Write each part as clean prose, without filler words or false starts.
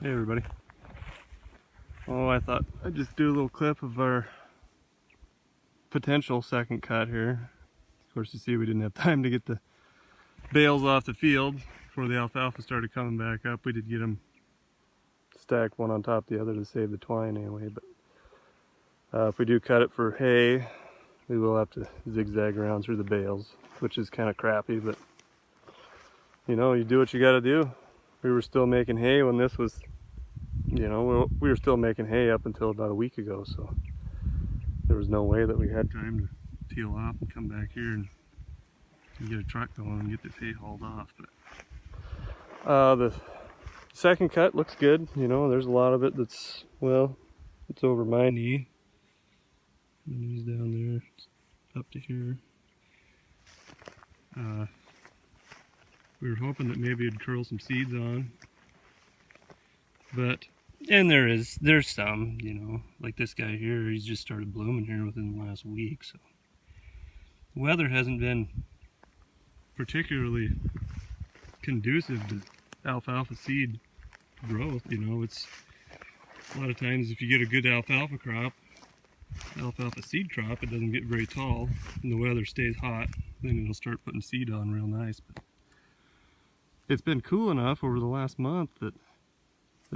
Hey everybody. Oh, I thought I'd just do a little clip of our potential second cut here. Of course, you see we didn't have time to get the bales off the field before the alfalfa started coming back up. We did get them stacked one on top of the other to save the twine anyway, but if we do cut it for hay, we will have to zigzag around through the bales, which is kind of crappy, but you know, you do what you gotta do. We were still making hay when this was, you know, we were still making hay up until about a week ago, so there was no way that we had time to peel off and come back here and get a truck going and get this hay hauled off. But the second cut looks good. You know, there's a lot of it that's, well, it's over my knee. My knee's down there, it's up to here. We were hoping that maybe it'd curl some seeds on, but, and there's some, you know, like this guy here, he's just started blooming here within the last week, so. The weather hasn't been particularly conducive to alfalfa seed growth, you know. It's a lot of times if you get a good alfalfa seed crop, it doesn't get very tall and the weather stays hot, then it'll start putting seed on real nice. But it's been cool enough over the last month that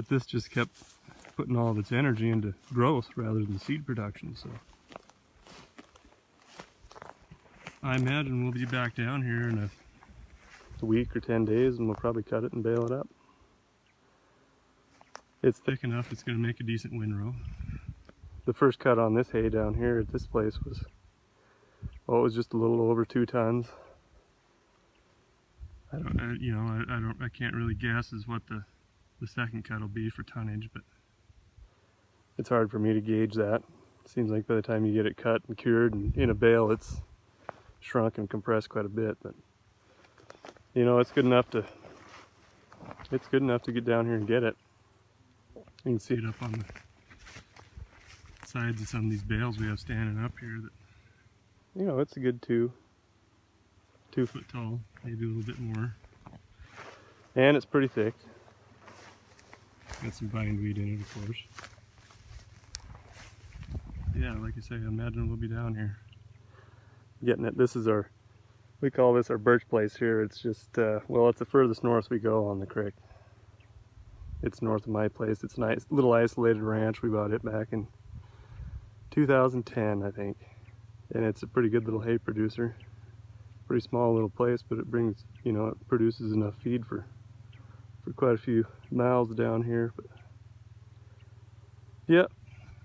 this just kept putting all of its energy into growth rather than seed production. So I imagine we'll be back down here in a week or 10 days and we'll probably cut it and bale it up. It's thick enough it's going to make a decent windrow. The first cut on this hay down here at this place was, well, it was just a little over 2 tons. I can't really guess as what the second cut will be for tonnage, but it's hard for me to gauge that. It seems like by the time you get it cut and cured and in a bale, it's shrunk and compressed quite a bit. But you know, it's good enough to get down here and get it. You can see it up on the sides of some of these bales we have standing up here that, you know, it's a good 2 foot tall, maybe a little bit more. And it's pretty thick. Got some bindweed in it, of course. Yeah, like I say, I imagine we'll be down here getting it. This is we call this our birch place here. It's just, well, it's the furthest north we go on the creek. It's north of my place. It's a nice little isolated ranch. We bought it back in 2010, I think. And it's a pretty good little hay producer. Pretty small little place, but it brings, you know, it produces enough feed for quite a few miles down here. But yeah,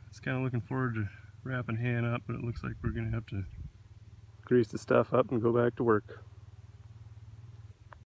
it's kind of looking forward to wrapping hay up, but it looks like we're gonna have to grease the stuff up and go back to work.